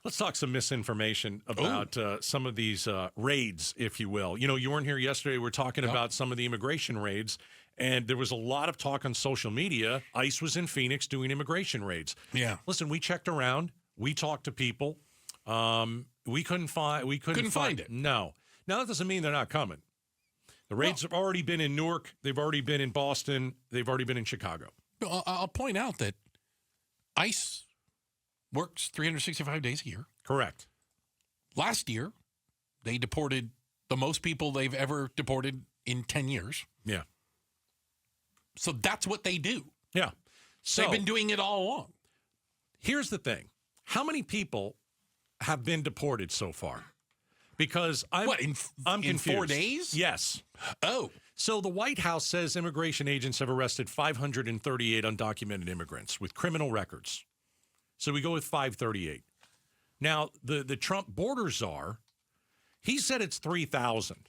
Let's talk some misinformation about some of these raids, if you will. You know, you weren't here yesterday. We were talking about some of the immigration raids, and there was a lot of talk on social media. ICE was in Phoenix doing immigration raids. Yeah. Listen, we checked around. We talked to people. We couldn't find it. No. Now, that doesn't mean they're not coming. The raids have already been in Newark. They've already been in Boston. They've already been in Chicago. I'll point out that ICE works 365 days a year. Correct. Last year, they deported the most people they've ever deported in 10 years. Yeah. So that's what they do. Yeah. So they've been doing it all along. Here's the thing. How many people have been deported so far? Because I'm confused. In 4 days? Yes. Oh. So the White House says immigration agents have arrested 538 undocumented immigrants with criminal records. So we go with 538. Now, the Trump border czar, he said it's 3,000.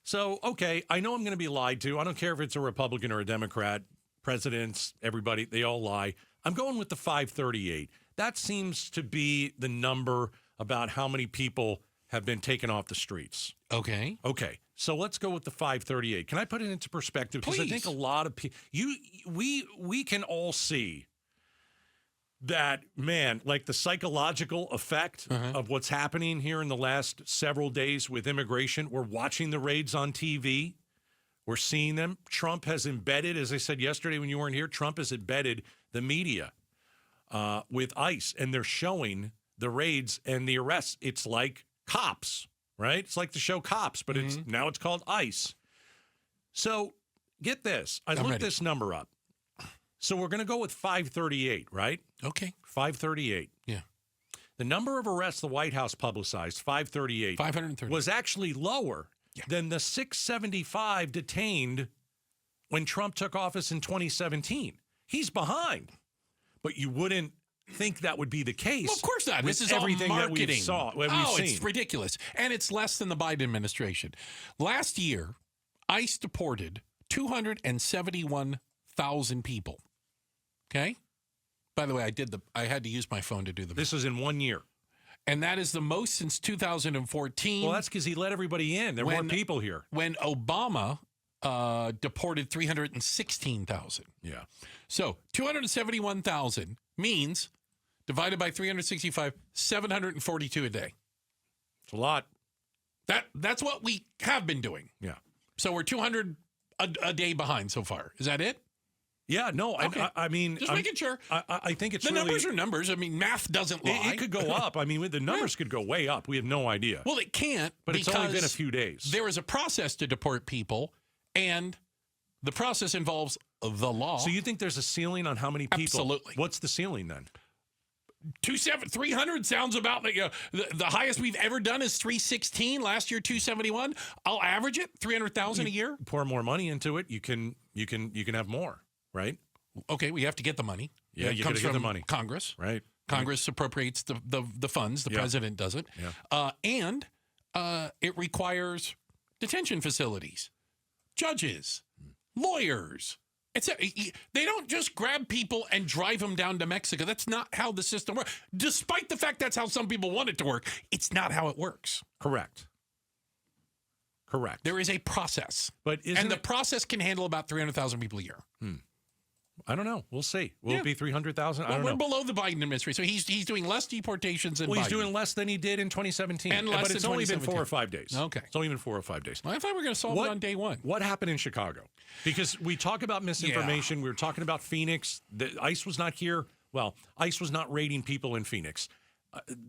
So, okay, I know I'm going to be lied to. I don't care if it's a Republican or a Democrat, presidents, everybody, they all lie. I'm going with the 538. That seems to be the number about how many people have been taken off the streets. Okay. Okay. So let's go with the 538. Can I put it into perspective? Because I think a lot of people, we can all see that, man, like the psychological effect of what's happening here in the last several days with immigration. We're watching the raids on TV. We're seeing them. Trump has embedded, as I said yesterday when you weren't here, Trump has embedded the media with ICE, and they're showing the raids and the arrests. It's like Cops, right? It's like the show Cops, but now it's called ICE. So get this. I looked this number up. So we're going to go with 538, right? Okay. 538. Yeah. The number of arrests the White House publicized, 538, 530, was actually lower than the 675 detained when Trump took office in 2017. He's behind. But you wouldn't think that would be the case. Well, of course not. This is everything all marketing. that we've seen. It's ridiculous. And it's less than the Biden administration. Last year, ICE deported 271,000 people. Okay? By the way, I had to use my phone to do the math. This was in 1 year. And that is the most since 2014. Well, that's because he let everybody in. There weren't people here. When Obama deported 316,000. Yeah. So 271,000 means, divided by 365, 742 a day. It's a lot. That's what we have been doing. Yeah. So we're 200 a day behind so far. Is that it? Yeah, no, Okay. I mean... Just making sure. I think it's the really... numbers are numbers. I mean, math doesn't lie. It could go up. I mean, the numbers could go way up. We have no idea. Well, it can't. But it's only been a few days. There is a process to deport people, and the process involves the law. So you think there's a ceiling on how many people? Absolutely. What's the ceiling then? 300 sounds about like the highest we've ever done is 316. Last year, 271. I'll average it 300,000 a year. Pour more money into it, you can have more, right? Okay, we have to get the money. Yeah, you got to get the money. Congress, right? Congress appropriates the funds. The president doesn't. Yeah. And it requires detention facilities, judges, lawyers. They don't just grab people and drive them down to Mexico. That's not how the system works. Despite the fact that's how some people want it to work, it's not how it works. Correct. There is a process. And the process can handle about 300,000 people a year. I don't know. We'll see. Will it be 300,000? I don't we're know. below the Biden administration. So he's doing less deportations than Biden. He's doing less than he did in 2017. And less but it's than only been 2017. 4 or 5 days. Okay. It's only been 4 or 5 days. Well, I thought we were going to solve it on day one. What happened in Chicago? Because we talk about misinformation. We were talking about Phoenix. ICE was not here. Well, ICE was not raiding people in Phoenix.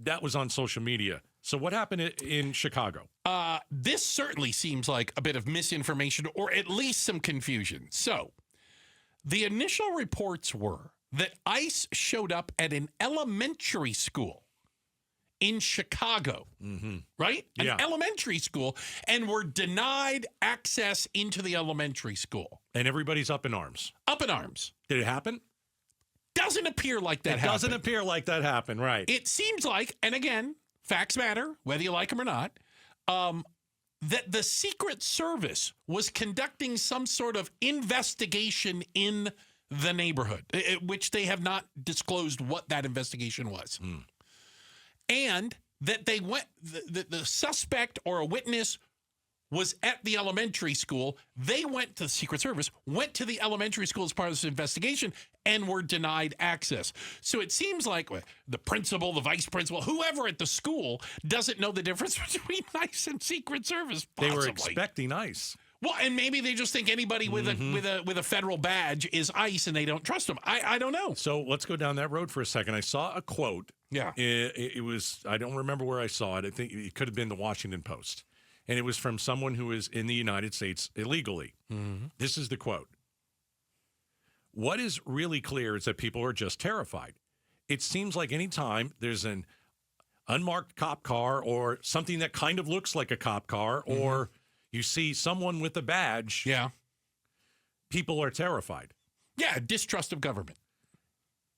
That was on social media. So what happened in Chicago? This certainly seems like a bit of misinformation or at least some confusion. So the initial reports were that ICE showed up at an elementary school in Chicago, right? An elementary school, and were denied access into the elementary school. And everybody's up in arms. Up in arms. Did it happen? Doesn't appear like that happened. Doesn't appear like that happened, right. It seems like, and again, facts matter, whether you like them or not, that the Secret Service was conducting some sort of investigation in the neighborhood, which they have not disclosed what that investigation was. and that they went, the suspect or a witness was at the elementary school. They went to the Secret Service, went to the elementary school as part of this investigation, and were denied access. So it seems like the principal, the vice principal, whoever at the school doesn't know the difference between ICE and Secret Service. Possibly. They were expecting ICE. Well, and maybe they just think anybody with a federal badge is ICE, and they don't trust them. I don't know. So let's go down that road for a second. I saw a quote. Yeah, it was. I don't remember where I saw it. I think it could have been the Washington Post. And it was from someone who is in the United States illegally. Mm-hmm. This is the quote. What is really clear is that people are just terrified. It seems like any time there's an unmarked cop car or something that kind of looks like a cop car, or you see someone with a badge, people are terrified. Yeah, distrust of government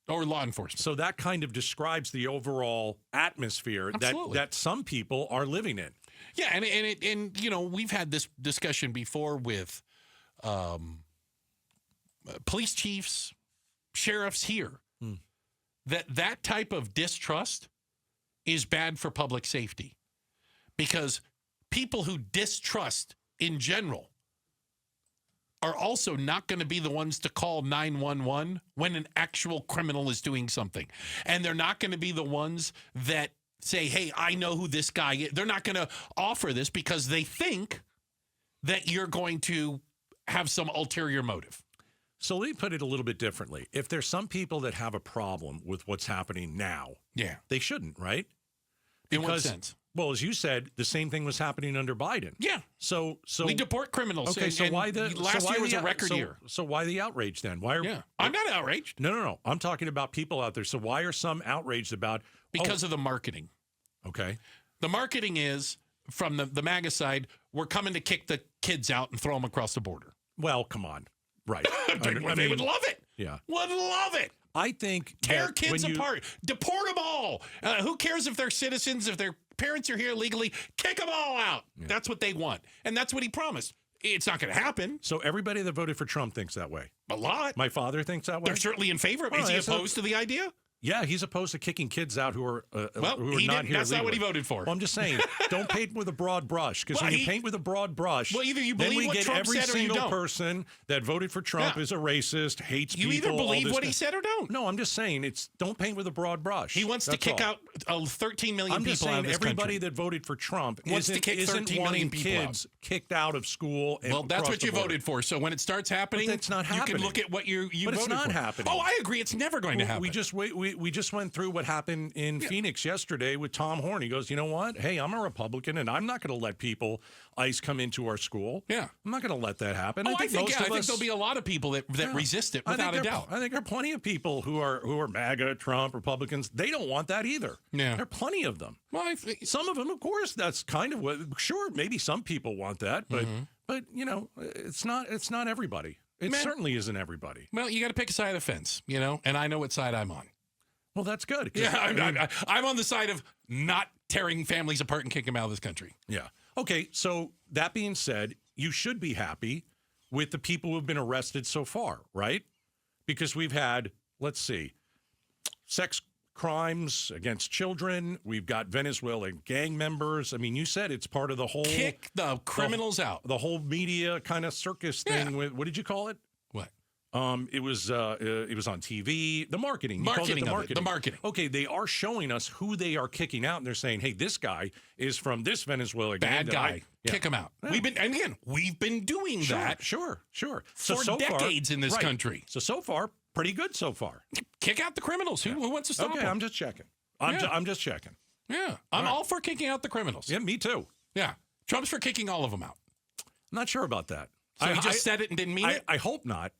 or law enforcement. So that kind of describes the overall atmosphere that some people are living in. Yeah, and you know, we've had this discussion before with police chiefs, sheriffs here, that type of distrust is bad for public safety, because people who distrust in general are also not going to be the ones to call 911 when an actual criminal is doing something. And they're not going to be the ones that say, hey, I know who this guy is. They're not going to offer this because they think that you're going to have some ulterior motive. So let me put it a little bit differently. If there's some people that have a problem with what's happening now, they shouldn't, right? In what sense? Well, as you said, the same thing was happening under Biden. Yeah. So we deport criminals. Okay, so why last year was a record year. So why the outrage then? Why are I'm not outraged. No. I'm talking about people out there. So why are some outraged about because of the marketing? Okay. The marketing is from the MAGA side, we're coming to kick the kids out and throw them across the border. Well, come on. Right. They would love it. Yeah. Would love it. I think tear kids apart. Deport them all. Who cares if they're citizens, if their parents are here legally? Kick them all out. Yeah. That's what they want. And that's what he promised. It's not going to happen. So everybody that voted for Trump thinks that way? A lot. My father thinks that way? They're certainly in favor of it. Is he opposed to the idea? Yeah, he's opposed to kicking kids out who are not here That's legally. not what he voted for. Well, I'm just saying, don't paint with a broad brush, because when you paint with a broad brush, either you believe what Trump said or you don't. Every single person that voted for Trump is a racist, hates people. You either believe what he said or don't. No, I'm just saying, don't paint with a broad brush. He wants to kick out 13 million people out of this country. Everybody that voted for Trump wants to kick 13 million people kids kicked out of school. Well, that's what you voted for. So when it starts happening, it's not happening. You can look at what you voted for. But it's not happening. Oh, I agree. It's never going to happen. We just went through what happened in Phoenix yesterday with Tom Horn. He goes, you know what? Hey, I'm a Republican, and I'm not going to let ICE come into our school. Yeah. I'm not going to let that happen. I think there'll be a lot of people that resist it without a doubt. I think there are plenty of people who are MAGA, Trump, Republicans. They don't want that either. Yeah. There are plenty of them. Well, some of them, of course, that's kind of what, sure, maybe some people want that, but you know, it's not everybody. It certainly isn't everybody. Well, you got to pick a side of the fence, you know, and I know what side I'm on. Well, that's good. Yeah, I'm on the side of not tearing families apart and kicking them out of this country. Yeah. Okay, so that being said, you should be happy with the people who have been arrested so far, right? Because we've had, let's see, sex crimes against children. We've got Venezuelan gang members. I mean, you said it's part of the whole... Kick the criminals out. The whole media kind of circus thing. With, what did you call it? What? It was on TV. The marketing. The marketing. Okay, they are showing us who they are kicking out, and they're saying, "Hey, this guy is from this Venezuela gang." Bad guy. Kick him out. Yeah. We've been doing that. Sure. For decades in this country. So far, pretty good so far. Kick out the criminals. Who wants to stop them? I'm just checking. I'm just checking. Yeah, I'm all for kicking out the criminals. Yeah, me too. Yeah, Trump's for kicking all of them out. I'm not sure about that. So he just said it and didn't mean it? I hope not.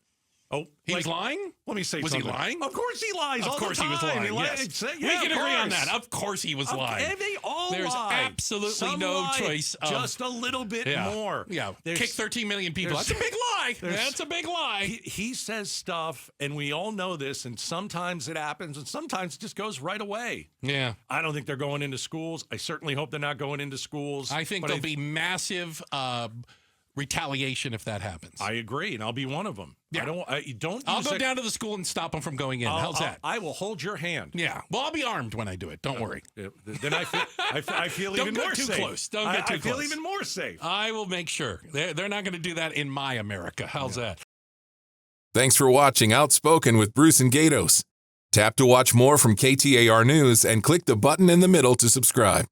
Oh, he was lying? Let me say was something. Was he lying? Of course he lies. Of course he was lying. Yes. We can agree on that. Of course he was lying. And they all There's lie. absolutely Some no lie choice. Just a little bit more. Yeah. Kick 13 million people. That's a big lie. That's a big lie. He says stuff, and we all know this, and sometimes it happens, and sometimes it just goes right away. Yeah. I don't think they're going into schools. I certainly hope they're not going into schools. I think there'll be massive retaliation if that happens. I agree, and I'll be one of them. Yeah. I'll go down to the school and stop them from going in. How's that? I will hold your hand. Yeah. Well, I'll be armed when I do it. Don't worry. Then I feel even more safe. Close. Don't get too close. I feel even more safe. I will make sure. They're not going to do that in my America. How's that? Thanks for watching Outspoken with Bruce and Gaydos. Tap to watch more from KTAR News and click the button in the middle to subscribe.